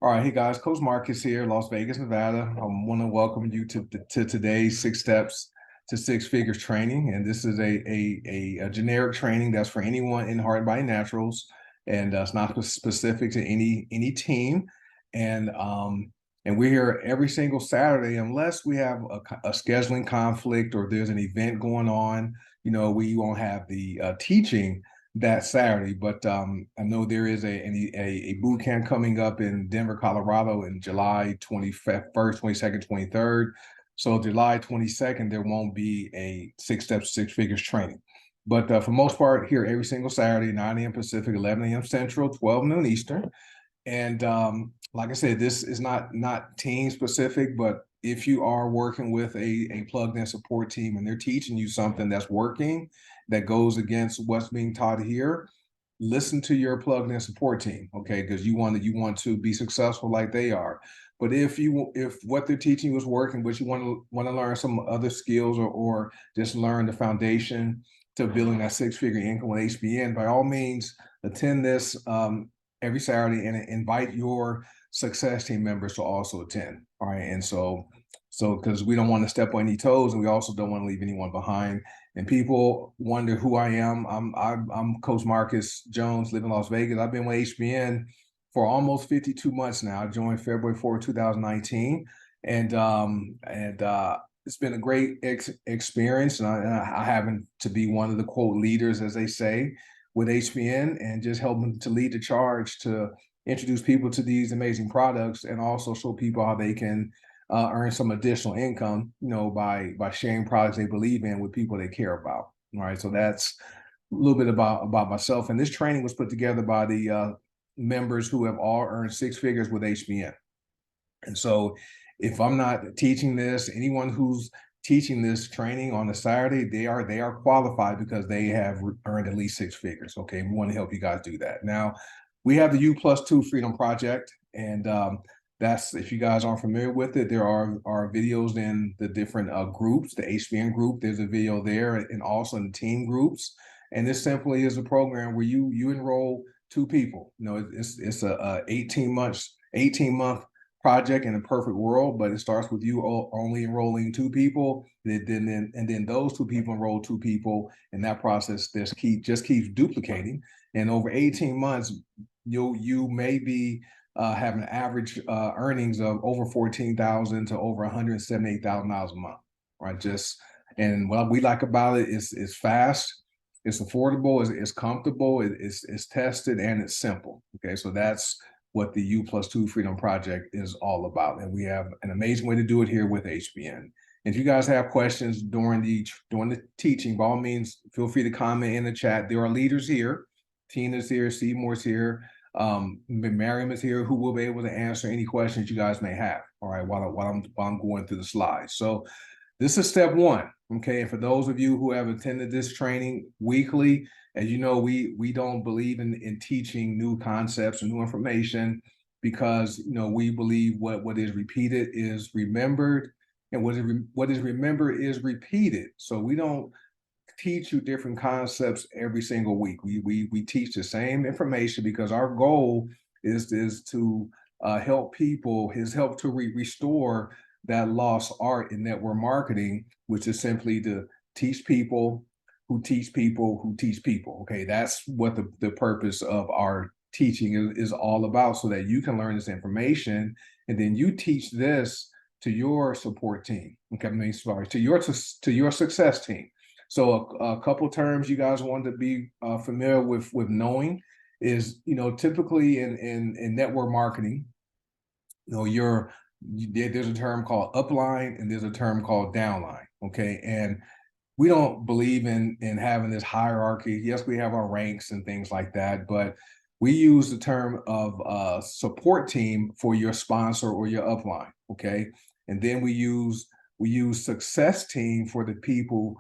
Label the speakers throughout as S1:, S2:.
S1: All right, hey guys, Coach Marcus here, Las Vegas, Nevada. I want to welcome you to today's Six Steps to Six Figures training, and this is a generic training that's for anyone in Heart and Body Naturals, and it's not specific to any team. And and we're here every single Saturday, unless we have a scheduling conflict or there's an event going on. We won't have the teaching that Saturday. But I know there is a boot camp coming up in Denver, Colorado in July 21st, 22nd, 23rd. So July 22nd, there won't be a Six Steps, Six Figures training. But for most part, here every single Saturday, 9 a.m. Pacific, 11 a.m. Central, 12 noon Eastern. And like I said, this is not team specific, but if you are working with a plugged in support team and they're teaching you something that's working, that goes against what's being taught here, listen to your plugged in support team, okay? Because you want to be successful like they are. But if what they're teaching you is working, but you want to learn some other skills or just learn the foundation to building that six-figure income with HBN, by all means, attend this every Saturday and invite your success team members to also attend. All right. And so because we don't want to step on any toes and we also don't want to leave anyone behind. And people wonder who I am. I'm Coach Marcus Jones, live in Las Vegas. I've been with HBN for almost 52 months now. I joined February 4th, 2019. And it's been a great experience. And I happen to be one of the quote leaders, as they say, with HBN, and just helping to lead the charge to introduce people to these amazing products and also show people how they can earn some additional income, by sharing products they believe in with people they care about. All right, so that's a little bit about myself. And this training was put together by the members who have all earned six figures with HBN. And so if I'm not teaching this, anyone who's teaching this training on a Saturday, they are qualified because they have earned at least six figures. Okay, we want to help you guys do that. Now, we have the U+2 Freedom Project, and that's, if you guys aren't familiar with it, there are videos in the different groups. The HBN group, there's a video there, and also in the team groups. And this simply is a program where you enroll two people. It's a 18-month project in a perfect world, but it starts with you only enrolling two people, and then those two people enroll two people, and that process just keeps duplicating. And over 18 months, you may be having average earnings of over $14,000 to over $178,000 a month, right? And what we like about it is it's fast, it's affordable, it's comfortable, it's tested, and it's simple. Okay, so that's what the U+2 Freedom Project is all about. And we have an amazing way to do it here with HBN. And if you guys have questions during the teaching, by all means, feel free to comment in the chat. There are leaders here. Tina's here, Seymour's here, Miriam is here, who will be able to answer any questions you guys may have, all right, while I'm going through the slides. So this is step one, okay? And for those of you who have attended this training weekly, as you know, we don't believe in teaching new concepts and new information, because we believe what is repeated is remembered, and what is remembered is repeated. So we don't teach you different concepts every single week. We teach the same information because our goal is to help people, help to restore that lost art in network marketing, which is simply to teach people who teach people who teach people. Okay, that's what the purpose of our teaching is all about, so that you can learn this information and then you teach this to your support team. Okay, to your success team. So a couple terms you guys want to be familiar with knowing is, typically in network marketing, there's a term called upline and there's a term called downline. Okay, and we don't believe in having this hierarchy. Yes, we have our ranks and things like that, but we use the term of support team for your sponsor or your upline. Okay, and then we use success team for people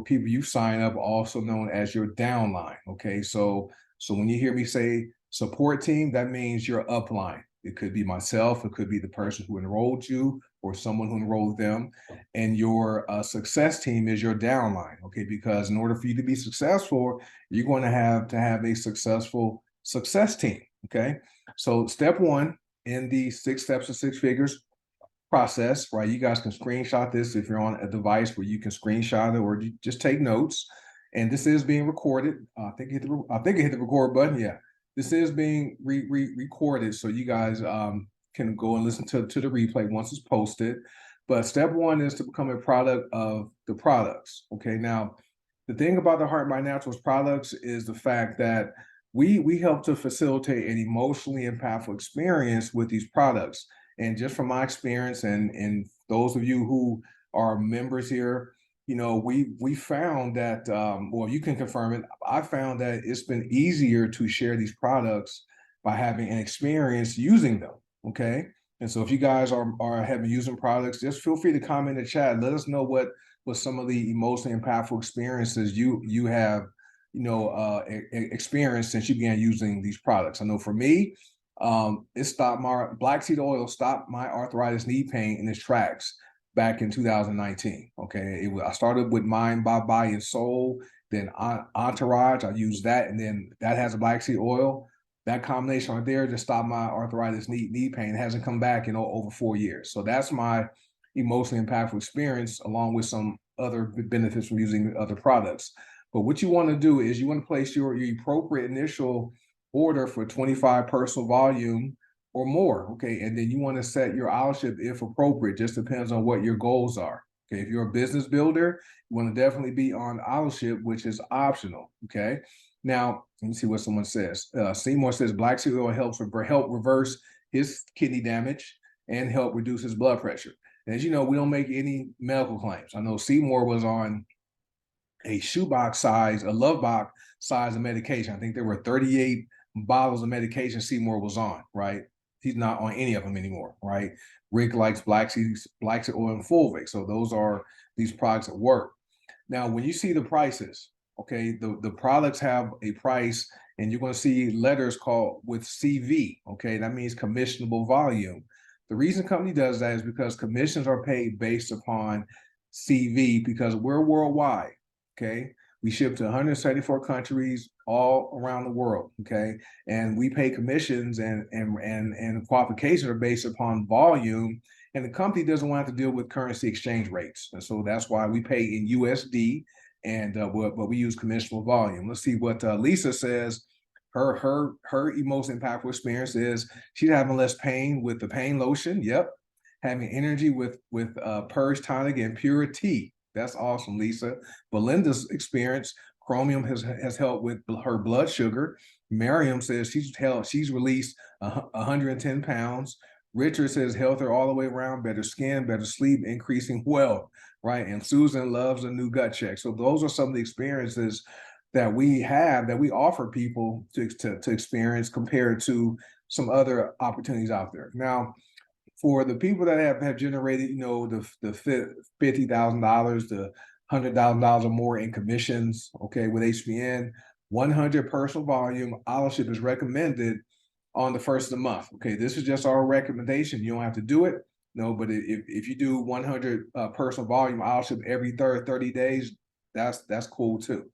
S1: you sign up, also known as your downline. Okay, so when you hear me say support team, that means your upline. It could be myself, it could be the person who enrolled you or someone who enrolled them, and your success team is your downline. Okay, because in order for you to be successful, you're going to have a successful success team. Okay, so step one in the 6 steps to 6 figures process, right? You guys can screenshot this if you're on a device where you can screenshot it, or you just take notes. And this is being recorded. I think I hit the record button. Yeah, this is being recorded, so you guys can go and listen to the replay once it's posted. But step one is to become a product of the products. Okay, now the thing about the Heart by Naturals products is the fact that we help to facilitate an emotionally impactful experience with these products. And just from my experience, and those of you who are members here, you know, we found that, well, you can confirm it. I found that it's been easier to share these products by having an experience using them. Okay. And so if you guys are having using products, just feel free to comment in the chat. Let us know what some of the emotionally impactful experiences you have, you know, experienced since you began using these products. I know for me, it stopped my black seed oil stopped my arthritis knee pain in its tracks back in 2019. Okay, I started with Mind, Body, and Soul, then Entourage. I used that, and then that has a black seed oil. That combination right there just stopped my arthritis knee pain. It hasn't come back in over 4 years. So that's my emotionally impactful experience, along with some other benefits from using other products. But what you want to do is you want to place your appropriate initial order for 25 personal volume or more. Okay, and then you want to set your owlship if appropriate. Just depends on what your goals are. Okay, if you're a business builder, you want to definitely be on owlship, which is optional. Okay, now let me see what someone says. Seymour says black seed oil help reverse his kidney damage and help reduce his blood pressure. And as you know, we don't make any medical claims. I know Seymour was on a shoebox size, a love box size of medication. I think there were 38 bottles of medication Seymour was on, right? He's not on any of them anymore, right? Rick likes black seed oil and Fulvic. So those are these products that work. Now, when you see the prices, okay, the products have a price, and you're going to see letters called with CV, okay? That means commissionable volume. The reason company does that is because commissions are paid based upon CV, because we're worldwide, okay? We ship to 174 countries all around the world, okay? And we pay commissions, and qualifications are based upon volume, and the company doesn't want to deal with currency exchange rates. And so that's why we pay in USD, and but we use commissionable volume. Let's see what Lisa says. Her most impactful experience is she's having less pain with the pain lotion. Yep. Having energy with Purge Tonic and Pure Tea. That's awesome, Lisa. Belinda's experience, Chromium has helped with her blood sugar. Miriam says she's released 110 pounds. Richard says healthier all the way around, better skin, better sleep, increasing wealth, right? And Susan loves a new gut check. So those are some of the experiences that we have, that we offer people to experience, compared to some other opportunities out there. Now, for the people that have generated, you know, the $50,000 to $100,000 or more in commissions, okay, with HBN, 100 personal volume, owlship is recommended on the first of the month. Okay, this is just our recommendation. You don't have to do it. No, but if you do 100 personal volume owlship every 30 days, that's cool too.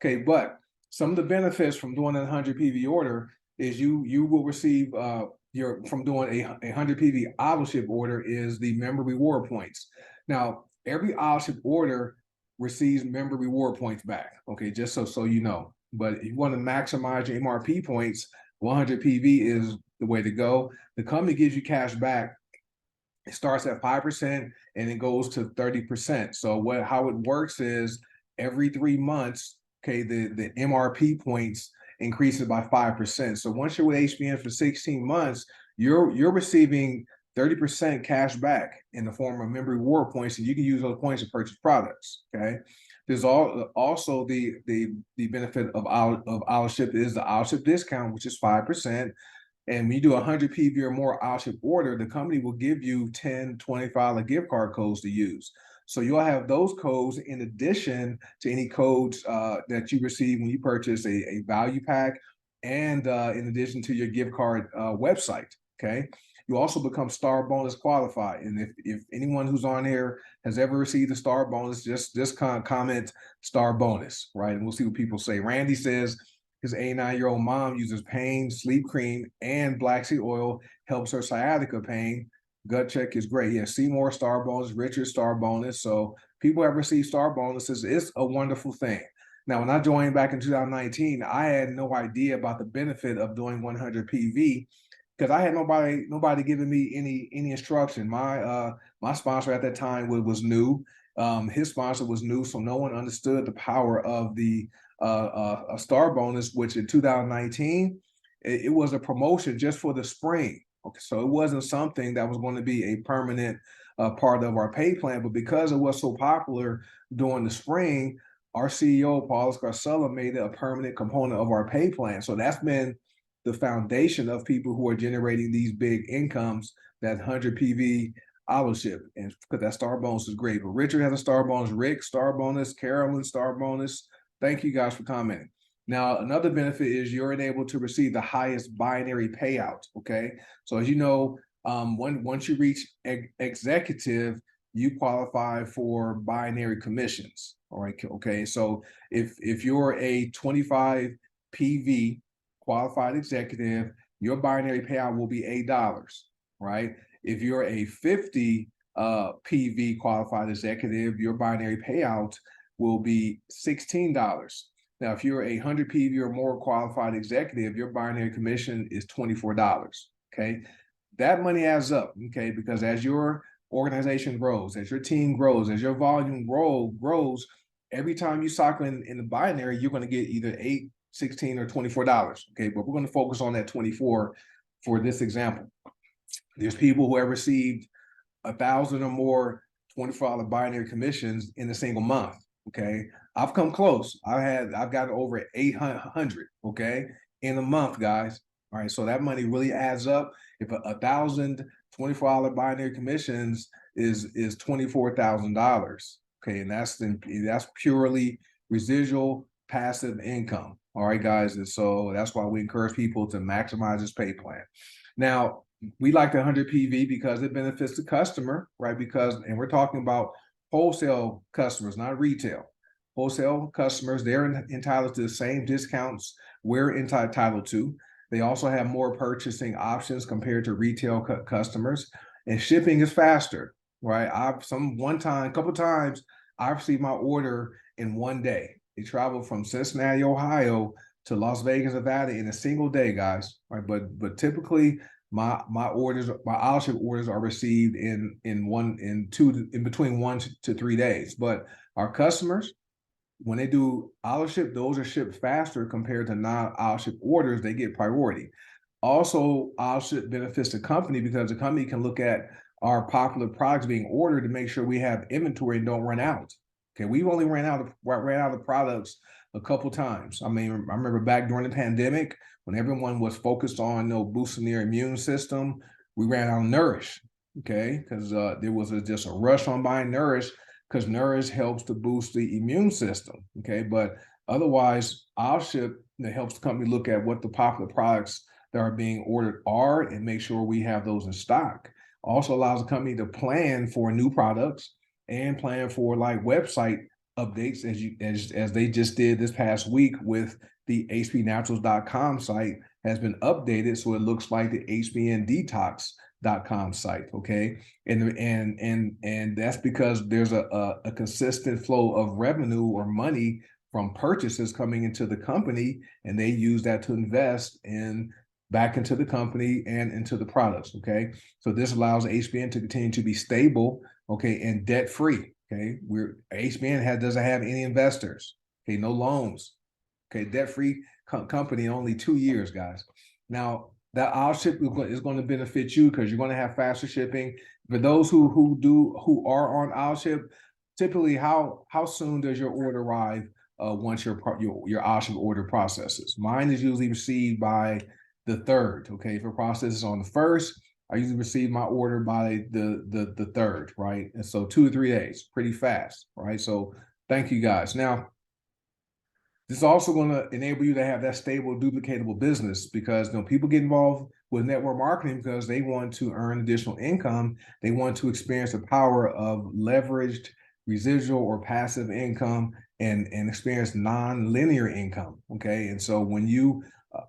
S1: Okay, but some of the benefits from doing a 100 PV order is you will receive from doing a 100 PV owlship order is the member reward points. Now, every owlship order receives member reward points back. Okay, just so you know. But if you want to maximize your MRP points, 100 PV is the way to go. The company gives you cash back. It starts at 5% and it goes to 30%. So how it works is every 3 months, okay, the MRP points increases by 5%. So once you're with HBN for 16 months, you're receiving 30% cash back in the form of member reward points, and you can use those points to purchase products. Okay. There's also the benefit of owlship is the owlship discount, which is 5%. And when you do 100 PV or more owlship order, the company will give you 10, 25 gift card codes to use. So you'll have those codes in addition to any codes that you receive when you purchase a value pack, and in addition to your gift card website. Okay. You also become star bonus qualified. And if anyone who's on here has ever received a star bonus, just comment star bonus, right? And we'll see what people say. Randy says his 89-year-old mom uses pain, sleep cream, and black seed oil helps her sciatica pain. Gut check is great. Yeah, Seymour star bonus, Richard star bonus. So people have received star bonuses. It's a wonderful thing. Now, when I joined back in 2019, I had no idea about the benefit of doing 100 PV because I had nobody giving me any instruction. My sponsor at that time was new. His sponsor was new, so no one understood the power of the a star bonus, which in 2019 it was a promotion just for the spring. Okay, so it wasn't something that was going to be a permanent part of our pay plan, but because it was so popular during the spring, our CEO Paul Scarcella made it a permanent component of our pay plan. So that's been the foundation of people who are generating these big incomes. That 100 PV Ship, and because that star bonus is great. But Richard has a star bonus, Rick star bonus, Carolyn star bonus. Thank you guys for commenting. Now, another benefit is you're able to receive the highest binary payout. Okay, so as you know, once you reach executive, you qualify for binary commissions. All right, okay. So if you're a 25 PV qualified executive, your binary payout will be $8, right? If you're a 50 PV qualified executive, your binary payout will be $16. Now, if you're a 100 PV or more qualified executive, your binary commission is $24. Okay, that money adds up. Okay, because as your organization grows, as your team grows, as your volume grows, every time you cycle in the binary, you're going to get either 8, 16, or $24. Okay, but we're going to focus on that 24 for this example. There's people who have received 1,000 or more $24 binary commissions in a single month. Okay, I've come close. I've gotten over 800. Okay, in a month, guys. All right, so that money really adds up. If 1,000 $24 binary commissions is $24,000. Okay, and that's purely residual passive income. All right, guys, and so that's why we encourage people to maximize this pay plan. Now, we like the 100 PV because it benefits the customer, right? And we're talking about wholesale customers, not retail. Wholesale customers, they're entitled to the same discounts we're entitled to. They also have more purchasing options compared to retail customers, and shipping is faster, right? A couple times, I received my order in one day. It traveled from Cincinnati, Ohio, to Las Vegas, Nevada, in a single day, guys. Right, but typically my Ship orders are received in between 1 to 3 days. But our customers, when they do Ship, those are shipped faster compared to non-Ship orders. They get priority. Also, Ship benefits the company because the company can look at our popular products being ordered to make sure we have inventory and don't run out. Okay, we've only ran out of products a couple times. I mean, I remember back during the pandemic when everyone was focused on boosting their immune system, we ran out of Nourish. Okay, because there was just a rush on buying Nourish because Nourish helps to boost the immune system. Okay, but otherwise, Ship helps the company look at what the popular products that are being ordered are and make sure we have those in stock. Also allows the company to plan for new products and plan for like website updates as they just did this past week with the hbnaturals.com site has been updated so it looks like the hbndetox.com site. Okay, and that's because there's a consistent flow of revenue or money from purchases coming into the company, and they use that to invest back into the company and into the products. Okay, so this allows HBN to continue to be stable, okay, and debt free. Okay, HBN doesn't have any investors. Okay, no loans. Okay, debt free company in only 2 years, guys. Now that Ship is going to benefit you because you're going to have faster shipping. For those who are on Ship, typically how soon does your order arrive once your Ship order processes? Mine is usually received by the 3rd. Okay, if it processes on the 1st, I usually receive my order by the 3rd, right? And so 2 to 3 days, pretty fast, right? So thank you guys. Now, this is also going to enable you to have that stable, duplicatable business because people get involved with network marketing because they want to earn additional income. They want to experience the power of leveraged residual or passive income and experience non-linear income. Okay. And so when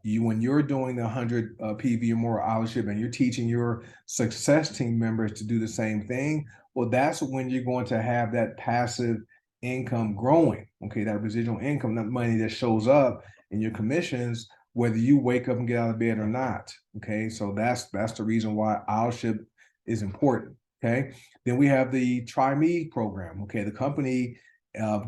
S1: when you're doing the 100 PV or more scholarship and you're teaching your success team members to do the same thing, well, that's when you're going to have that passive income growing. Okay, that residual income, that money that shows up in your commissions, whether you wake up and get out of bed or not. Okay, so that's the reason why scholarship is important. Okay, then we have the Try Me program. Okay, the company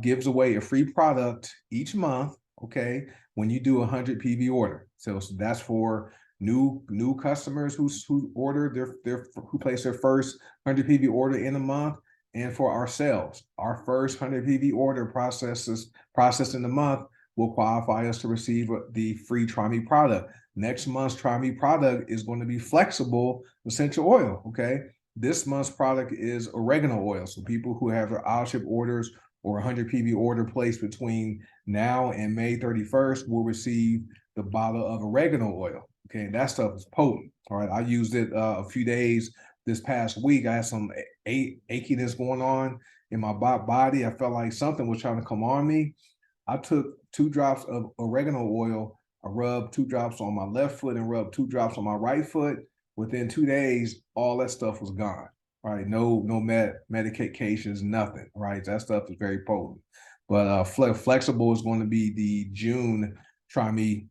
S1: gives away a free product each month. Okay, when you do a 100 PV order. So that's for new customers who order who place their first 100 PV order in a month, and for ourselves, our first 100 PV order processed in the month will qualify us to receive the free Try Me product. Next month's Try Me product is going to be flexible essential oil. Okay, this month's product is oregano oil. So people who have their scholarship orders or 100 PV order placed between now and May 31st will receive the bottle of oregano oil. Okay, and that stuff is potent. All right, I used it a few days this past week. I had some achiness going on in my body. I felt like something was trying to come on me. I took 2 drops of oregano oil. I rubbed 2 drops on my left foot and rubbed 2 drops on my right foot. Within 2 days, all that stuff was gone. Right, no medications, nothing. Right, that stuff is very potent. But flexible is going to be the June Try Me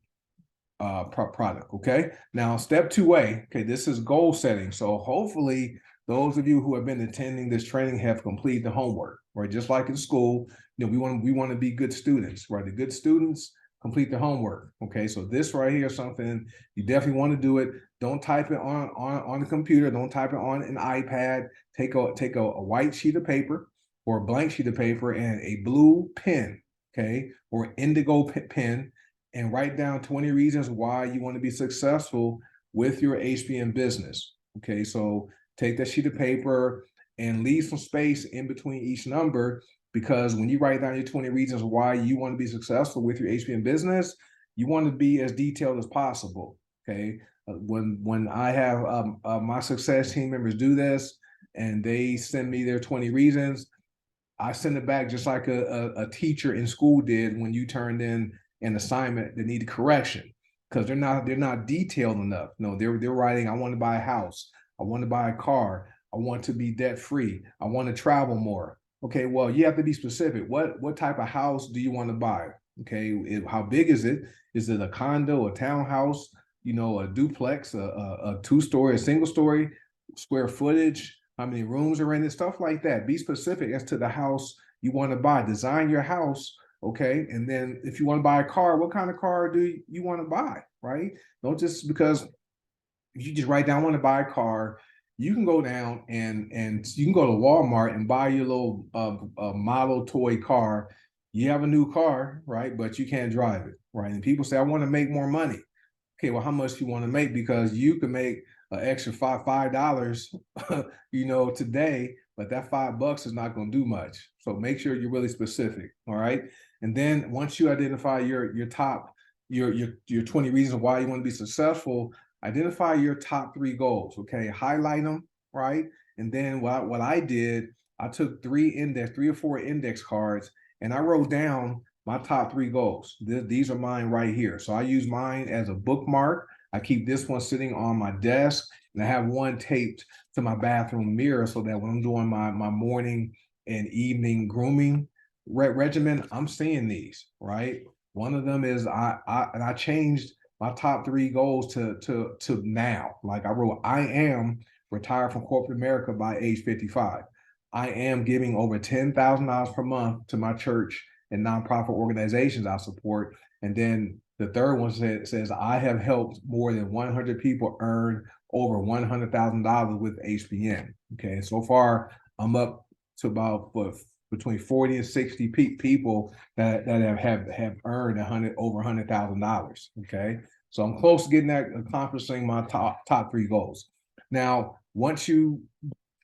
S1: product. Okay, now step 2A. Okay, this is goal setting. So hopefully those of you who have been attending this training have completed the homework. Right, just like in school, we want to be good students. Right, the good students complete the homework. Okay, so this right here is something you definitely want to do it. Don't type it on the computer. Don't type it on an iPad. Take a white sheet of paper or a blank sheet of paper and a blue pen, okay, or indigo pen, and write down 20 reasons why you want to be successful with your HBM business. Okay, so take that sheet of paper and leave some space in between each number, because when you write down your 20 reasons why you want to be successful with your HBM business, you want to be as detailed as possible. Okay, when I have my success team members do this and they send me their 20 reasons, I send it back just like a teacher in school did when you turned in an assignment that needed correction, because they're not detailed enough. No, they're writing, I want to buy a house, I want to buy a car, I want to be debt free, I want to travel more. Okay, well, you have to be specific. What type of house do you want to buy? Okay, how big is it? Is it a condo, a townhouse, a duplex, a 2-story, a single story, square footage, how many rooms are in it, stuff like that. Be specific as to the house you want to buy. Design your house, okay? And then if you want to buy a car, what kind of car do you want to buy, right? Don't just, because if you just write down, I want to buy a car, you can go down and you can go to Walmart and buy your little model toy car. You have a new car, right? But you can't drive it, right? And people say, I want to make more money. Okay, well, how much do you want to make? Because you can make an extra $5, today, but that $5 is not going to do much. So make sure you're really specific. All right. And then once you identify your top, your 20 reasons why you want to be successful, identify your top 3 goals. Okay, highlight them, right? And then what I did, I took 3 or 4 index cards and I wrote down my top 3 goals. These are mine right here. So I use mine as a bookmark. I keep this one sitting on my desk, and I have one taped to my bathroom mirror so that when I'm doing my morning and evening grooming regimen, I'm seeing these, right? One of them is I changed my top 3 goals to now. Like I wrote, I am retired from corporate America by age 55. I am giving over $10,000 per month to my church and nonprofit organizations I support. And then the third one says I have helped more than 100 people earn over $100,000 with HBM. Okay, so far I'm up to about between 40 and 60 people that have earned over $100,000. Okay, so I'm close to getting that, accomplishing my top 3 goals. Now, once you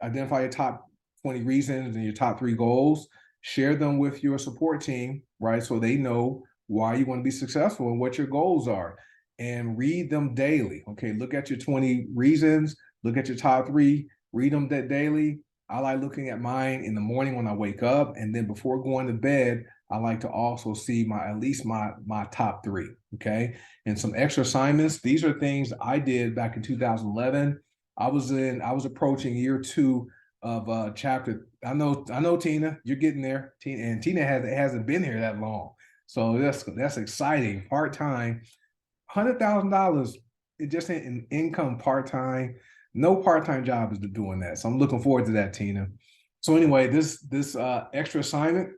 S1: identify your top 20 reasons and your top 3 goals, share them with your support team, right? So they know why you want to be successful and what your goals are, and read them daily. Okay, look at your 20 reasons, look at your top 3, read them daily. I like looking at mine in the morning when I wake up, and then before going to bed, I like to also see at least my top three. Okay. And some extra assignments. These are things I did back in 2011. I was approaching year 2 of chapter. I know Tina, you're getting there. Tina hasn't been here that long. So that's exciting. Part-time, $100,000, it just in income part-time. No part-time job is doing that. So I'm looking forward to that, Tina. So anyway, this extra assignment,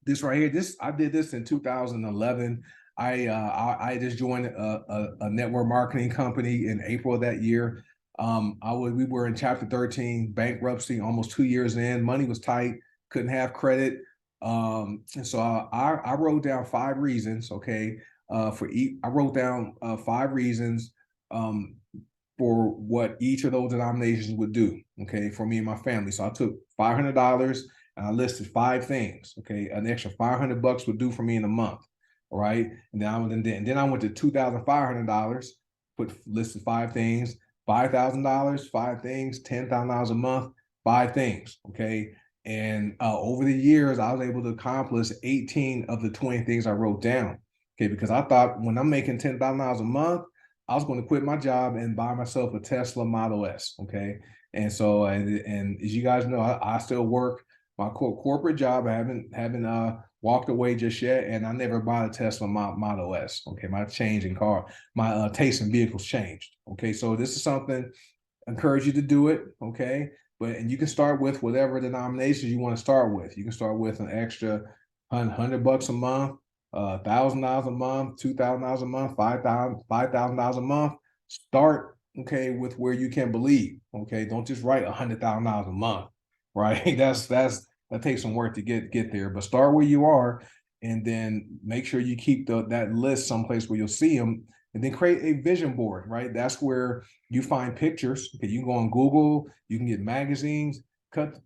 S1: this right here, I did this in 2011. I just joined a network marketing company in April of that year. We were in chapter 13, bankruptcy, almost 2 years in. Money was tight, couldn't have credit. And so I wrote down 5 reasons. Okay, I wrote down 5 reasons for what each of those denominations would do. Okay, for me and my family. So I took $500 and I listed 5 things. Okay, an extra $500 would do for me in a month. All right, and then I went to $2,500. Listed 5 things. $5,000, 5 things. $10,000 a month, 5 things. Okay, and over the years, I was able to accomplish 18 of the 20 things I wrote down. Okay, because I thought when I'm making $10,000 a month, I was going to quit my job and buy myself a Tesla Model S. Okay, and so and as you guys know, I still work my corporate job. I haven't walked away just yet, and I never bought a Tesla Model S. Okay, my taste in vehicles changed. Okay, so this is something I encourage you to do it. Okay, and you can start with whatever denominations you want to start with. You can start with an extra $100 a month, $1,000 a month, $2,000 a month, $5,000 a month. Start, okay, with where you can believe. Okay, don't just write $100,000 a month, right? That takes some work to get there. But start where you are, and then make sure you keep that list someplace where you'll see them, and then create a vision board. Right, that's where you find pictures. Okay, you can go on Google, you can get magazines,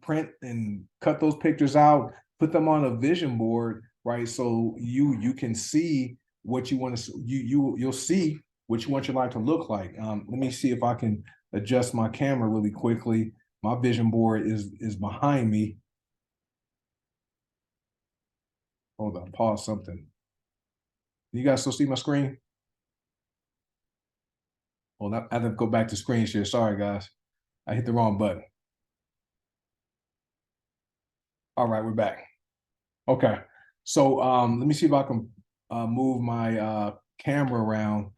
S1: print and cut those pictures out, put them on a vision board. Right, so you can see what you want to. You'll see what you want your life to look like. Let me see if I can adjust my camera really quickly. My vision board is behind me. Hold on, pause something. You guys still see my screen? Well, I have to go back to screen share. Sorry, guys. I hit the wrong button. All right, we're back. Okay. So let me see if I can move my camera around,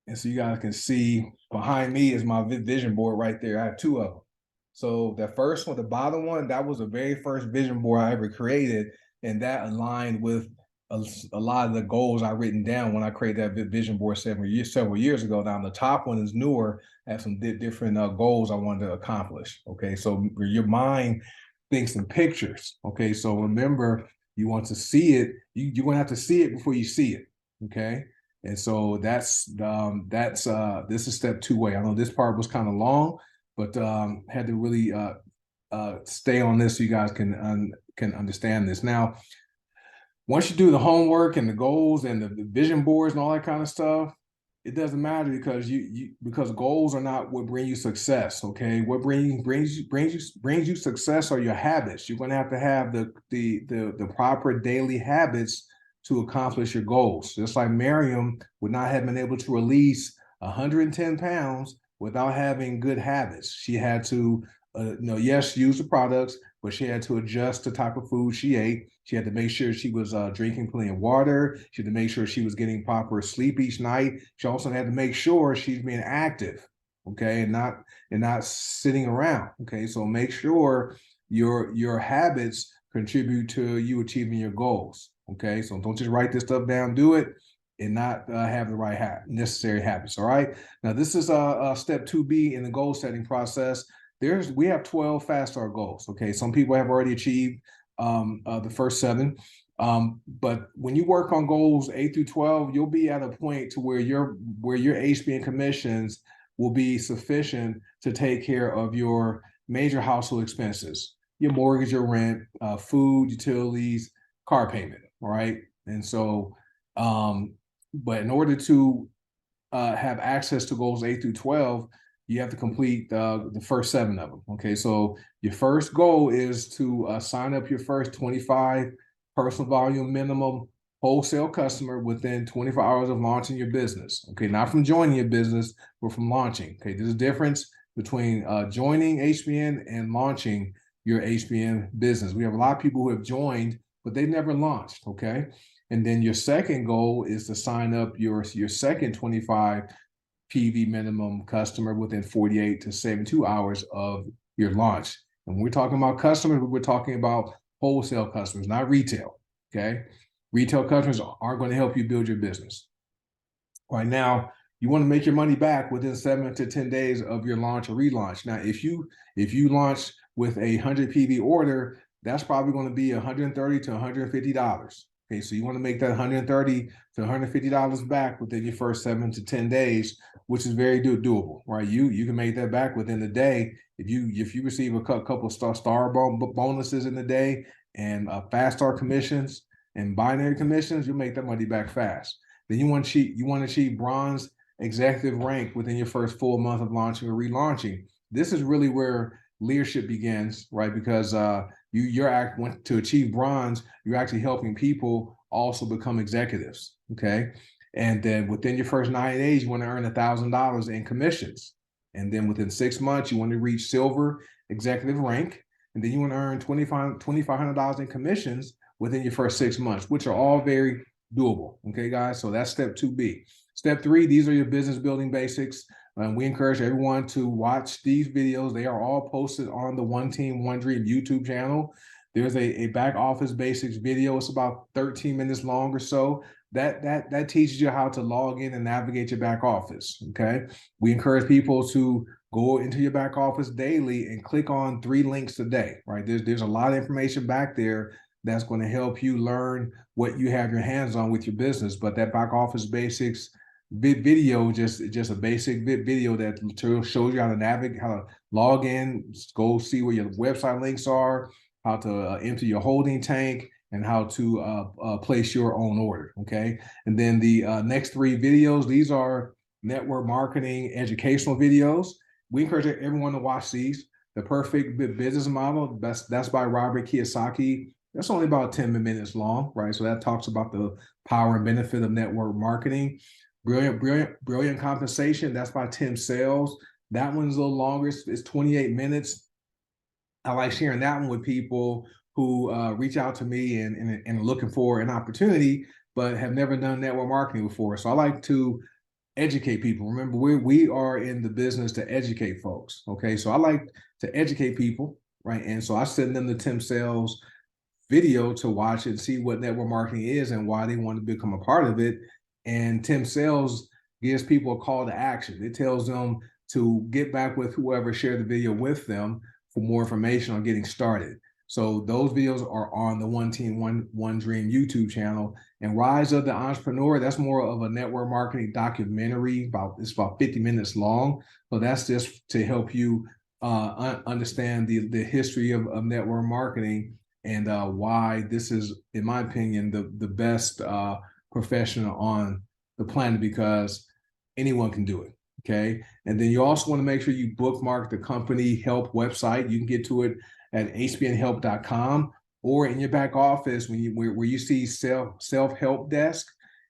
S1: and so you guys can see behind me is my vision board right there. I have 2 of them. So the first one, the bottom one, that was the very first vision board I ever created, and that aligned with a lot of the goals I written down when I created that vision board several years ago. Now the top one is newer, has some different goals I wanted to accomplish. Okay, so your mind thinks in pictures. Okay, so remember, you want to see it. You're gonna have to see it before you see it. Okay, and so this is step 2A. I know this part was kind of long, but had to really stay on this so you guys can understand this. Now, once you do the homework and the goals and the vision boards and all that kind of stuff, it doesn't matter because goals are not what bring you success. Okay, what brings you success are your habits. You're going to have the proper daily habits to accomplish your goals. Just like Miriam would not have been able to release 110 pounds without having good habits. She had to, yes, use the products, but she had to adjust the type of food she ate. She had to make sure she was drinking plenty of water. She had to make sure she was getting proper sleep each night. She also had to make sure she's being active, okay, and not sitting around. Okay, so make sure your habits contribute to you achieving your goals. Okay, so don't just write this stuff down, do it, and not have the right necessary habits. All right. Now this is step 2B in the goal setting process. We have 12 fast start goals. Okay, some people have already achieved the first 7. But when you work on goals 8 through 12, you'll be at a point to where your HBN commissions will be sufficient to take care of your major household expenses, your mortgage, your rent, food, utilities, car payment. All right. And so, but in order to have access to goals 8 through 12, you have to complete the first 7 of them. Okay, so your first goal is to sign up your first 25 personal volume minimum wholesale customer within 24 hours of launching your business. Okay, not from joining your business, but from launching. Okay, there's a difference between joining HBN and launching your HBN business. We have a lot of people who have joined, but they never launched. Okay, and then your second goal is to sign up your second 25 PV minimum customer within 48 to 72 hours of your launch. And when we're talking about customers, we're talking about wholesale customers, not retail. Okay. Retail customers aren't going to help you build your business. Right now, you want to make your money back within 7 to 10 days of your launch or relaunch. Now, if you launch with a 100 PV order, that's probably going to be $130 to $150. Okay, so you want to make that $130 to $150 back within your first 7 to 10 days, which is very doable, right? You can make that back within the day if you receive a couple of star bonuses in the day and fast start commissions and binary commissions, you'll make that money back fast. Then you want to achieve bronze executive rank within your first full month of launching or relaunching. This is really where leadership begins, right? Because to achieve bronze, you're actually helping people also become executives. Okay. And then within your first 90 days, you want to earn $1,000 in commissions. And then within 6 months, you want to reach silver executive rank. And then you want to earn $2,500 in commissions within your first 6 months, which are all very doable. Okay, guys. So that's step 2B. Step 3, these are your business building basics. We encourage everyone to watch these videos. They are all posted on the One Team, One Dream YouTube channel. There's a back office basics video. It's about 13 minutes long or so. That teaches you how to log in and navigate your back office. Okay. We encourage people to go into your back office daily and click on 3 links a day, right? There's a lot of information back there that's going to help you learn what you have your hands on with your business. But that back office basics video, just a basic video that shows you how to navigate, how to log in, go see where your website links are, how to enter your holding tank, and how to place your own order. Okay. And then the next 3 videos, these are network marketing educational videos. We encourage everyone to watch these. The Perfect Business Model, that's by Robert Kiyosaki. That's only about 10 minutes long, right? So that talks about the power and benefit of network marketing. Brilliant Compensation, that's by Tim Sales. That one's a little longer. It's 28 minutes. I like sharing that one with people who reach out to me and are looking for an opportunity, but have never done network marketing before. So I like to educate people. Remember, we are in the business to educate folks. Okay, so I like to educate people, right? And so I send them the Tim Sales video to watch and see what network marketing is and why they want to become a part of it. And Tim Sales gives people a call to action. It tells them to get back with whoever shared the video with them for more information on getting started. So those videos are on the One Team, One Dream YouTube channel. And Rise of the Entrepreneur, that's more of a network marketing documentary. It's about 50 minutes long. So that's just to help you understand the history of network marketing and why this is, in my opinion, the best professional on the planet, because anyone can do it. Okay. And then you also want to make sure you bookmark the company help website. You can get to it at hbnhelp.com, or in your back office where you see self-help desk.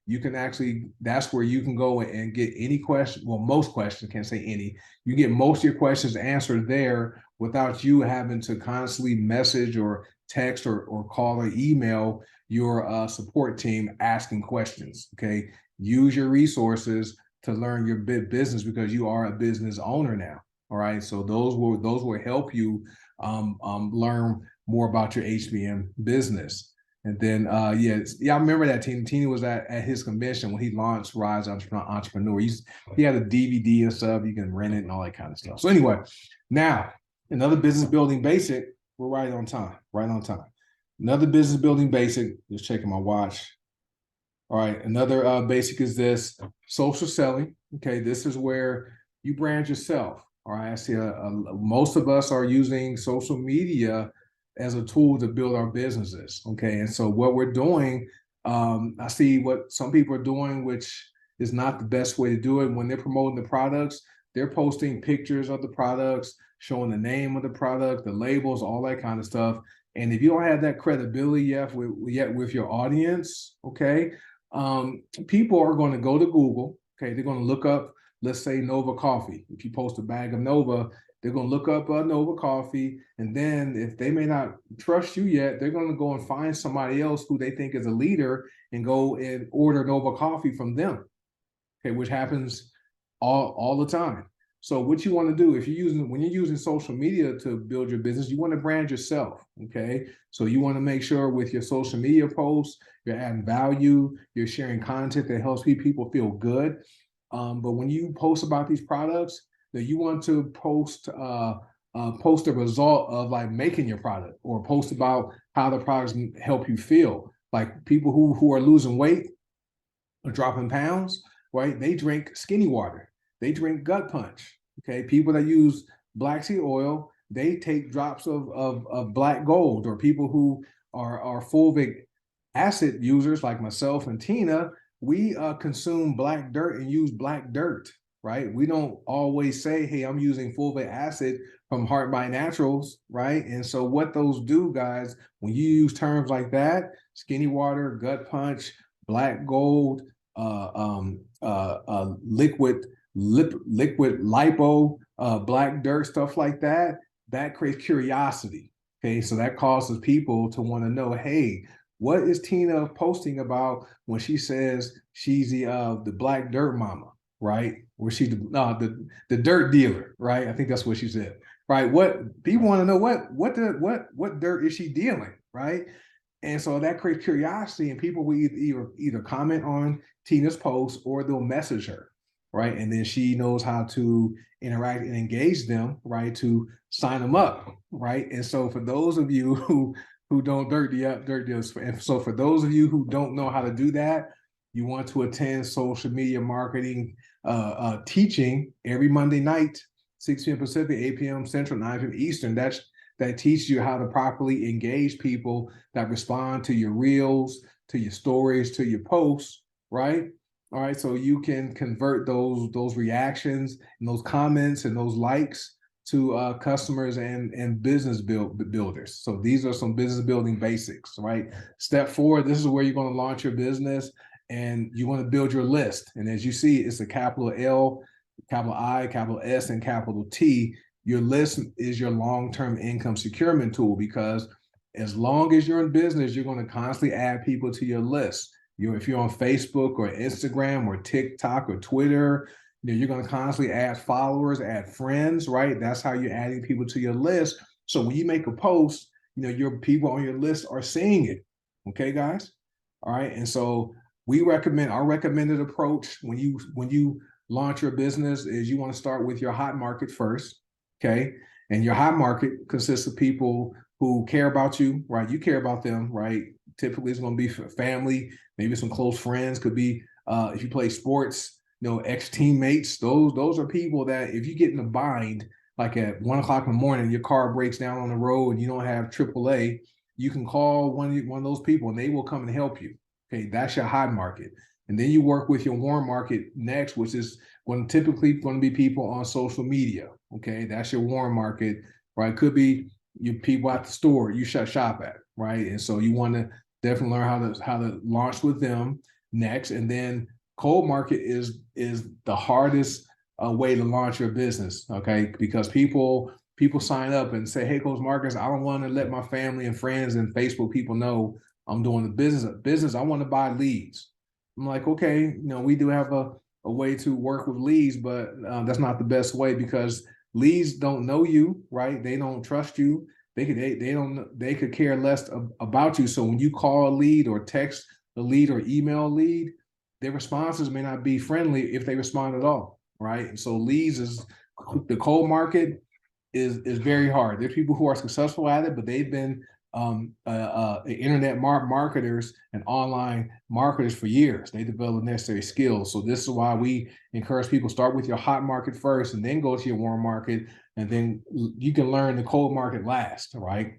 S1: You can actually, that's where you can go and get any question. Well, most questions, can't say any. You get most of your questions answered there without you having to constantly message or text or call or email your support team asking questions. Okay. Use your resources to learn your business, because you are a business owner now. All right. So those will help you learn more about your HBN business. And then, I remember that Tini was at his convention when he launched Rise Entrepreneur. He had a DVD and stuff. You can rent it and all that kind of stuff. So anyway, now another business building basic. We're right on time. Another business building basic. Just checking my watch. All right. Another basic is this: social selling. Okay. This is where you brand yourself. All right. I see most of us are using social media as a tool to build our businesses. Okay. And so what we're doing, I see what some people are doing, which is not the best way to do it. When they're promoting the products, they're posting pictures of the products, showing the name of the product, the labels, all that kind of stuff. And if you don't have that credibility yet with your audience, okay, people are going to go to Google. Okay, they're going to look up, let's say, Nova Coffee. If you post a bag of Nova, they're going to look up Nova Coffee, and then if they may not trust you yet, they're going to go and find somebody else who they think is a leader and go and order Nova Coffee from them. Okay, which happens all the time. So what you want to do, if you're using, when you're using social media to build your business, you want to brand yourself. Okay, so you want to make sure with your social media posts, you're adding value, you're sharing content that helps people feel good. But when you post about these products, that you want to post post a result of like making your product, or post about how the products help you feel. Like people who are losing weight or dropping pounds, right? They drink skinny water. They drink gut punch. Okay. People that use black seed oil, they take drops of black gold. Or people who are fulvic acid users like myself and Tina, we consume black dirt and use black dirt, right? We don't always say, hey, I'm using fulvic acid from Heart by Naturals, right? And so what those do, guys, when you use terms like that, skinny water, gut punch, black gold, liquid lipo, black dirt, stuff like that, that creates curiosity. Okay, so that causes people to want to know, hey, what is Tina posting about when she says she's the black dirt mama, right? Or she's the dirt dealer, right? I think that's what she said, right? What people want to know, what dirt is she dealing, right? And so that creates curiosity, and people will either comment on Tina's post or they'll message her, right? And then she knows how to interact and engage them, right, to sign them up, right? And so for those of you who don't dirt deals, and so for those of you who don't know how to do that, you want to attend social media marketing teaching every Monday night, 6 p.m. Pacific, 8 p.m. Central, 9 p.m. Eastern. That teaches you how to properly engage people that respond to your reels, to your stories, to your posts, right? All right, so you can convert those reactions and those comments and those likes to customers and business builders. So these are some business building basics, right? Step 4, this is where you're going to launch your business, and you want to build your list. And as you see, it's a capital L, capital I, capital S, and capital T. Your list is your long-term income securement tool, because as long as you're in business, you're going to constantly add people to your list. If you're on Facebook or Instagram or TikTok or Twitter, you're going to constantly add followers, add friends, right? That's how you're adding people to your list. So when you make a post, your people on your list are seeing it. Okay, guys? All right. And so our recommended approach when you launch your business is you want to start with your hot market first. Okay. And your hot market consists of people who care about you, right? You care about them, right? Typically it's going to be family, maybe some close friends, could be if you play sports, ex-teammates. Those are people that if you get in a bind, like at 1 o'clock in the morning, your car breaks down on the road and you don't have AAA, you can call one of those people and they will come and help you. Okay, that's your hot market. And then you work with your warm market next, which is typically going to be people on social media. Okay, that's your warm market, right? Could be your people at the store you shop at, right? And so you want to definitely learn how to launch with them next. And then cold market is the hardest way to launch your business, okay? Because people sign up and say, hey, Coach Marcus, I don't want to let my family and friends and Facebook people know I'm doing the business. I want to buy leads. I'm like, okay, we do have a way to work with leads, but that's not the best way, because leads don't know you, right? They don't trust you. They could care less about you. So when you call a lead or text a lead or email a lead, their responses may not be friendly if they respond at all, right? And so the cold market is very hard. There's people who are successful at it, but they've been internet marketers and online marketers for years. They develop necessary skills. So this is why we encourage people, start with your hot market first and then go to your warm market, and then you can learn the cold market last, right?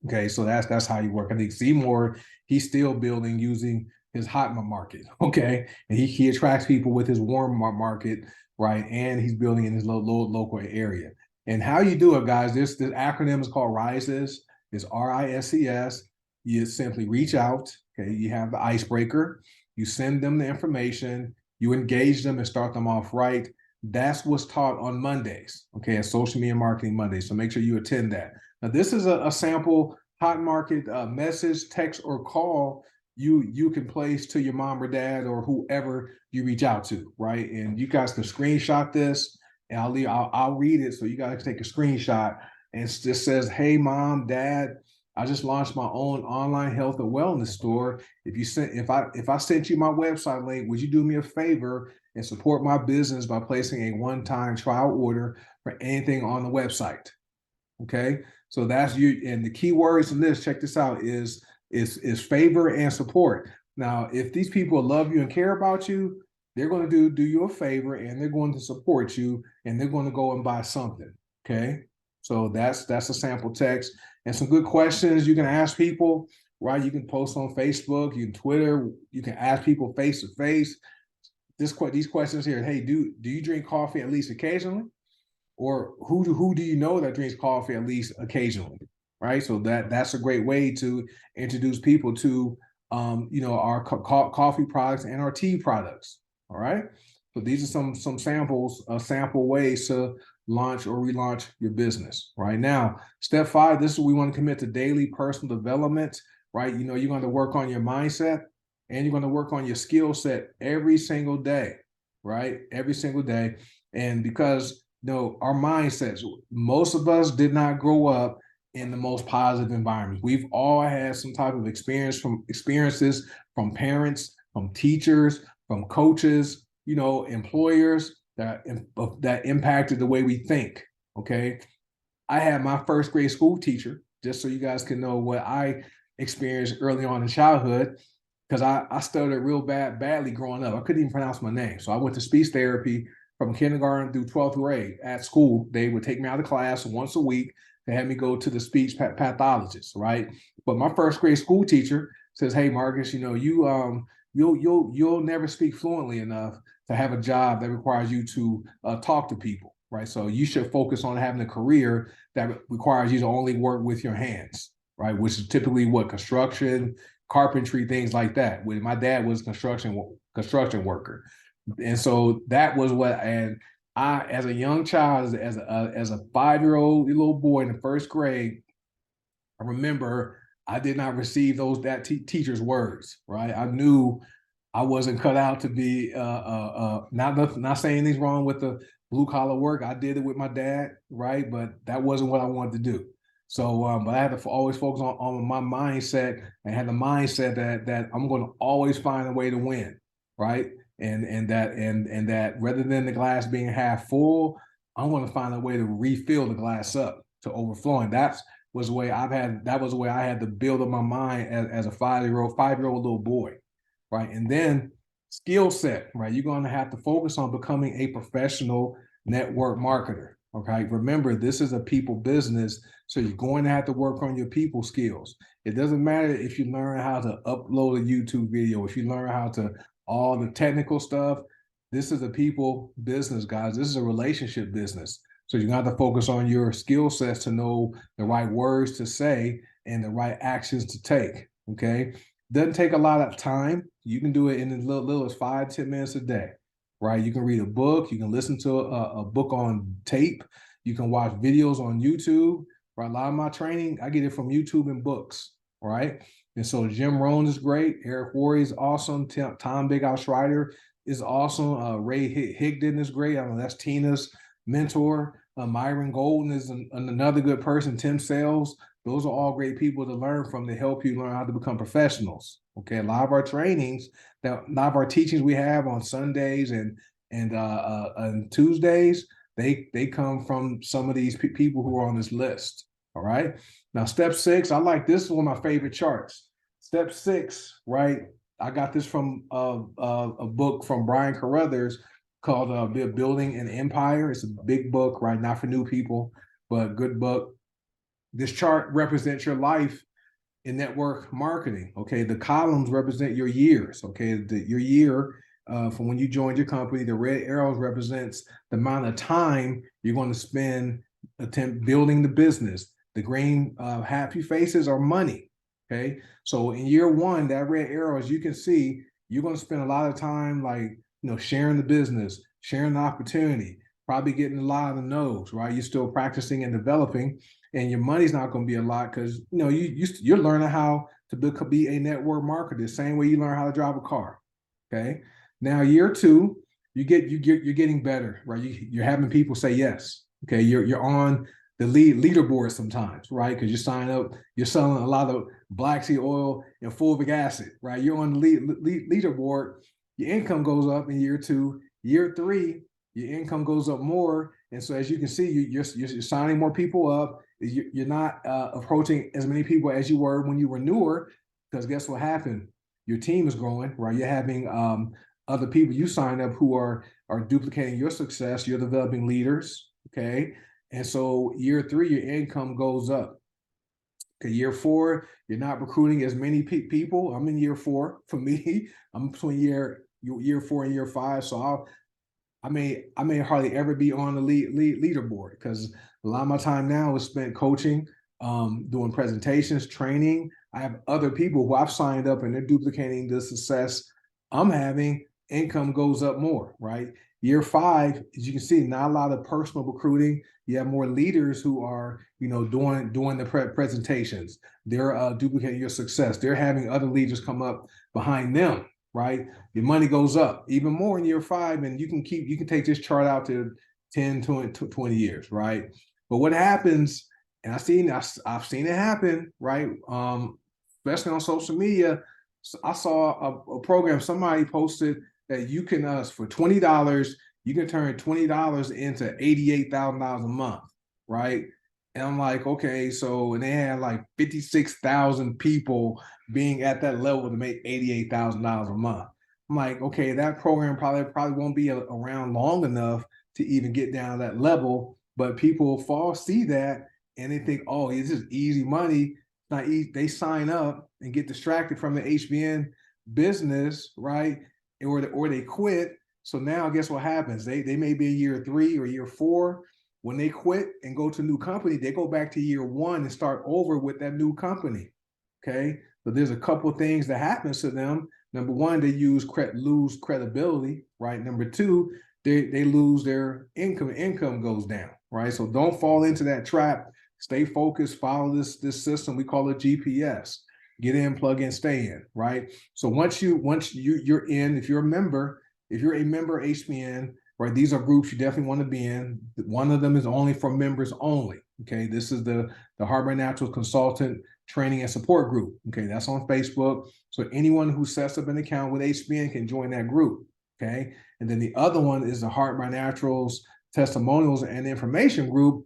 S1: Okay, so that's how you work. I think Seymour, he's still building using his hot market, okay? And he attracts people with his warm market, right? And he's building in his local area. And how you do it, guys, this acronym is called RISES. It's RISES. You simply reach out. Okay, you have the icebreaker. You send them the information. You engage them and start them off right. That's what's taught on Mondays. Okay, at Social Media Marketing Mondays. So make sure you attend that. Now, this is a sample hot market message, text, or call you can place to your mom or dad or whoever you reach out to, right? And you guys can screenshot this, and I'll read it so you guys can take a screenshot. And it just says, "Hey, mom, dad, I just launched my own online health and wellness store. If I sent you my website link, would you do me a favor and support my business by placing a one-time trial order for anything on the website?" Okay, so that's you. And the key words in this, check this out, is favor and support. Now, if these people love you and care about you, they're going to do you a favor, and they're going to support you, and they're going to go and buy something. Okay, so that's a sample text and some good questions you can ask people. Right, you can post on Facebook, you can Twitter, you can ask people face to face. These questions here. Hey, do you drink coffee at least occasionally? Or who do you know that drinks coffee at least occasionally, right? So that's a great way to introduce people to our coffee products and our tea products. All right. So these are some samples, sample ways to launch or relaunch your business. Right now, step 5. This is what we want to commit to: daily personal development. Right. You're going to work on your mindset, and you're going to work on your skill set every single day. Right. Every single day. And because our mindsets, most of us did not grow up in the most positive environments. We've all had some type of experiences from parents, from teachers, from coaches, employers that impacted the way we think. Okay. I had my first grade school teacher, just so you guys can know what I experienced early on in childhood, because I stuttered real badly growing up. I couldn't even pronounce my name. So I went to speech therapy from kindergarten through 12th grade at school. They would take me out of class once a week. They had me go to the speech pathologist, right? But my first grade school teacher says, "Hey, Marcus, you'll never speak fluently enough to have a job that requires you to talk to people, right? So you should focus on having a career that requires you to only work with your hands, right? Which is typically what construction, carpentry, things like that. When my dad was a construction worker." And so that was what, and I, as a young child, as a 5-year-old little boy in the first grade, I remember I did not receive that teacher's words. Right, I knew I wasn't cut out to be not saying anything's wrong with the blue collar work. I did it with my dad, right, but that wasn't what I wanted to do. So, but I had to always focus on my mindset, and had the mindset that I'm going to always find a way to win, right? And that rather than the glass being half full, I'm going to find a way to refill the glass up to overflowing. That was the way I had to build up my mind as a 5-year-old little boy, right? And then skill set, right? You're going to have to focus on becoming a professional network marketer. Okay, remember, this is a people business, so you're going to have to work on your people skills. It doesn't matter if you learn how to upload a YouTube video, if you learn how to all the technical stuff. This is a people business, guys. This is a relationship business. So you have to focus on your skill sets to know the right words to say and the right actions to take. Okay. Doesn't take a lot of time. You can do it in as little as 5-10 minutes a day, right? You can read a book. You can listen to a book on tape. You can watch videos on YouTube. Right? A lot of my training, I get it from YouTube and books, right? And so Jim Rohn is great. Eric Worre is awesome. Tom Big House Schreider is awesome. Ray Higdon is great. I know that's Tina's mentor. Myron Golden is another good person. Tim Sales. Those are all great people to learn from, to help you learn how to become professionals. Okay, a lot of our trainings, a lot of our teachings we have on Sundays and Tuesdays, they come from some of these people who are on this list. All right. Now, step 6, I like this is one of my favorite charts. Step 6, right? I got this from a book from Brian Carruthers called Building an Empire. It's a big book, right? Not for new people, but good book. This chart represents your life in network marketing. Okay, the columns represent your years. Okay, your year from when you joined your company. The red arrows represents the amount of time you're going to spend building the business. The green happy faces are money. Okay. So in year one, that red arrow, as you can see, you're going to spend a lot of time like, sharing the business, sharing the opportunity, probably getting a lot of the no's, right? You're still practicing and developing, and your money's not going to be a lot because you're learning how to be a network marketer the same way you learn how to drive a car. Okay. Now year two, you're getting better, right? You're having people say yes. Okay, you're on the leaderboard sometimes, right? Because you sign up, you're selling a lot of black seed oil and fulvic acid, right? You're on the leaderboard. Your income goes up in year two. Year three, your income goes up more, and so as you can see, you're signing more people up. You're not approaching as many people as you were when you were newer, because guess what happened? Your team is growing, right? You're having other people you sign up who are duplicating your success. You're developing leaders, okay? And so year three, your income goes up. Okay, year four, you're not recruiting as many people. I'm in year four. For me, I'm between year four and year five. So I may hardly ever be on the leaderboard because a lot of my time now is spent coaching, doing presentations, training. I have other people who I've signed up and they're duplicating the success I'm having. Income goes up more, right? Year five, as you can see, not a lot of personal recruiting. You have more leaders who are, doing the presentations. They're duplicating your success. They're having other leaders come up behind them, right? Your money goes up even more in year five, and you can take this chart out to 10, 20 years, right? But what happens, and I've seen it happen, right? Especially on social media. I saw a program somebody posted that you can for $20, you can turn $20 into $88,000 a month, right? And I'm like, okay, so and they had like 56,000 people being at that level to make $88,000 a month. I'm like, okay, that program probably won't be around long enough to even get down to that level. But people see that and they think, oh, this is easy money. Not easy. They sign up and get distracted from the HBN business, right? Or they quit. So now guess what happens? They may be year three or year four. When they quit and go to a new company, they go back to year one and start over with that new company. Okay. So there's a couple of things that happens to them. Number one, they lose credibility, right? Number two, they lose their income. Income goes down, right? So don't fall into that trap. Stay focused. Follow this system. We call it GPS. Get in, plug in, stay in, right? So once you're in, if you're a member HBN, right? These are groups you definitely want to be in. One of them is only for members only. Okay, this is the Heart by Naturals Consultant Training and Support Group. Okay, that's on Facebook. So anyone who sets up an account with HBN can join that group. Okay, and then the other one is the Heart by Naturals Testimonials and Information Group.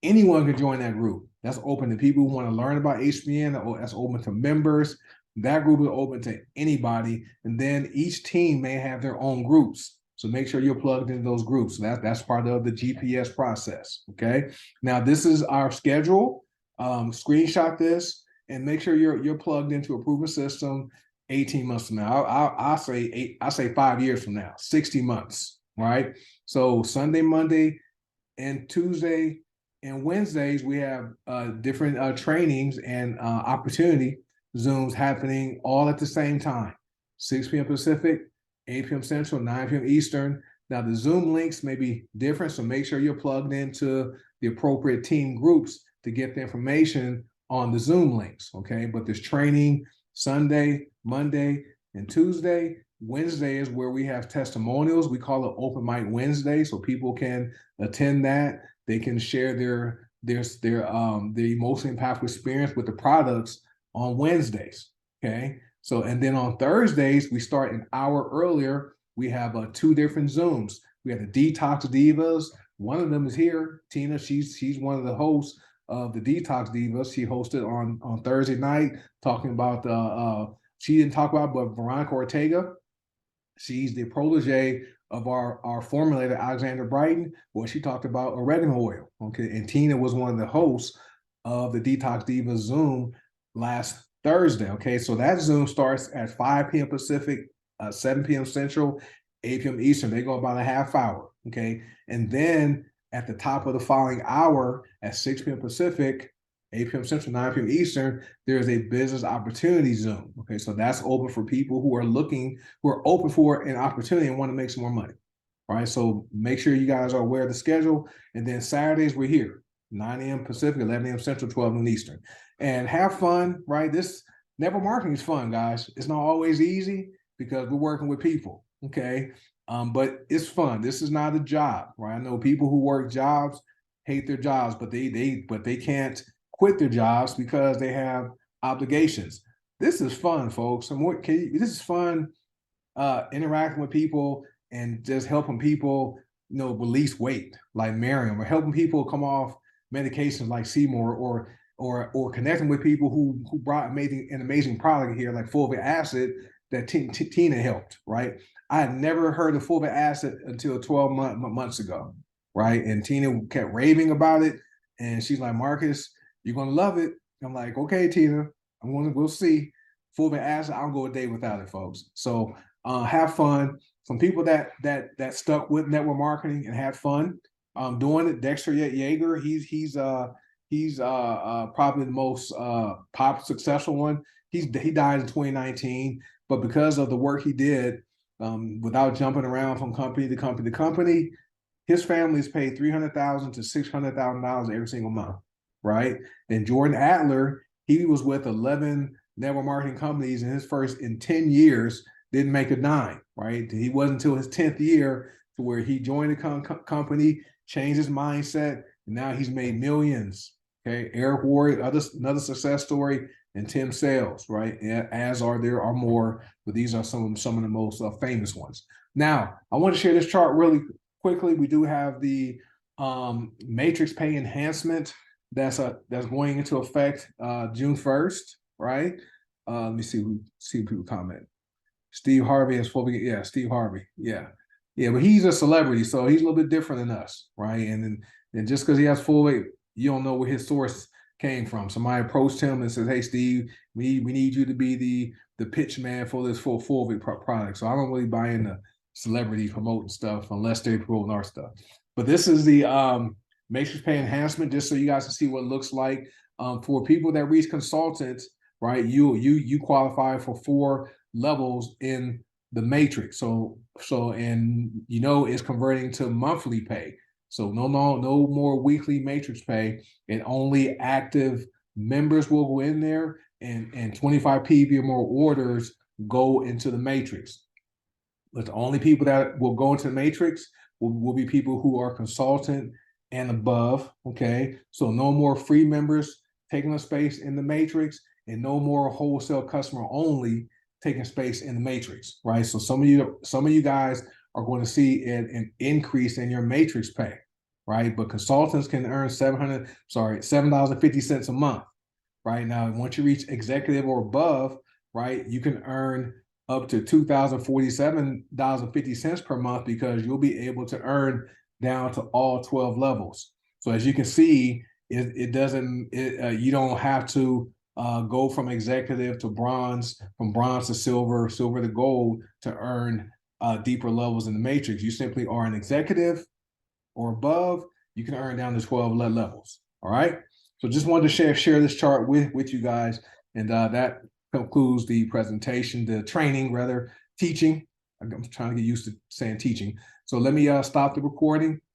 S1: Anyone can join that group. That's open to people who want to learn about HBN. That's open to members. That group is open to anybody. And then each team may have their own groups. So make sure you're plugged into those groups. That's part of the GPS process. Okay. Now this is our schedule. Screenshot this and make sure you're plugged into a proven system 18 months from now. I say 5 years from now, 60 months. Right. So Sunday, Monday, and Tuesday and Wednesdays, we have different trainings and opportunity Zooms happening all at the same time. 6 p.m. Pacific, 8 p.m. Central, 9 p.m. Eastern. Now, the Zoom links may be different, so make sure you're plugged into the appropriate team groups to get the information on the Zoom links, okay? But this training Sunday, Monday, and Tuesday. Wednesday is where we have testimonials. We call it Open Mic Wednesday, so people can attend that. They can share their emotionally impactful experience with the products on Wednesdays. Okay. So, and then on Thursdays, we start an hour earlier. We have 2 different Zooms. We have the Detox Divas. One of them is here. Tina, she's one of the hosts of the Detox Divas. She hosted on Thursday night talking about she didn't talk about, but Veronica Ortega. She's the protege of our formulator, Alexander Brighton, where she talked about oregano oil. Okay. And Tina was one of the hosts of the Detox Diva Zoom last Thursday. Okay. So that Zoom starts at 5 p.m. Pacific, 7 p.m. Central, 8 p.m. Eastern. They go about a half hour. Okay. And then at the top of the following hour at 6 p.m. Pacific, 8 p.m. Central, 9 p.m. Eastern, there's a business opportunity Zoom. Okay, so that's open for people who are open for an opportunity and want to make some more money. All right, so make sure you guys are aware of the schedule. And then Saturdays, we're here, 9 a.m. Pacific, 11 a.m. Central, 12 noon Eastern. And have fun, right? This network marketing is fun, guys. It's not always easy because we're working with people, okay? But it's fun. This is not a job, right? I know people who work jobs hate their jobs, but they can't quit their jobs because they have obligations. This is fun, folks. This is fun interacting with people and just helping people, release weight like Miriam, or helping people come off medications like Seymour, or connecting with people who brought an amazing product here like fulvic acid that Tina helped, right? I had never heard of fulvic acid until 12 months ago, right? And Tina kept raving about it, and she's like, Marcus, you're gonna love it. I'm like, okay, Tina, we'll see. Fulvic acid, I'll go a day without it, folks. So have fun. Some people that stuck with network marketing and had fun doing it. Dexter Yeager, he's probably the most successful one. He died in 2019, but because of the work he did, without jumping around from company to company, his family is paid $300,000 to $600,000 every single month, right? And Jordan Adler, he was with 11 network marketing companies in 10 years, didn't make a dime, right? He wasn't until his 10th year to where he joined the company, changed his mindset, and now he's made millions. Okay, Eric Ward, another success story, and Tim Sales, right? As there are more, but these are some of the most famous ones. Now, I want to share this chart really quickly. We do have the matrix pay enhancement that's going into effect June 1st, right? Let me see people comment. Steve Harvey has fully, yeah, Steve Harvey, yeah, but he's a celebrity, so he's a little bit different than us, right? And just because he has full weight, you don't know where his source came from. Somebody approached him and says, "Hey, Steve, we need you to be the pitch man for this full weight product." So I don't really buy into celebrity promoting stuff unless they're promoting our stuff. But this is the matrix pay enhancement, just so you guys can see what it looks like for people that reach consultants, right? You qualify for 4 levels in the matrix. So and it's converting to monthly pay. So no more weekly matrix pay, and only active members will go in there, and 25 PV or more orders go into the matrix. But the only people that will go into the matrix will be people who are consultant and above. Okay, so no more free members taking a space in the matrix, and no more wholesale customer only taking space in the matrix, right? So some of you guys are going to see an increase in your matrix pay, right? But consultants can earn $7.50 a month, right? Now, once you reach executive or above, right, you can earn up to $2,047.50 per month, because you'll be able to earn down to all 12 levels. So as you can see, you don't have to go from executive to bronze, from bronze to silver, silver to gold to earn deeper levels in the matrix. You simply are an executive or above, you can earn down to 12 levels. All right. So just wanted to share this chart with you guys. And that concludes the presentation, the training, rather, teaching. I'm trying to get used to saying teaching. So let me stop the recording.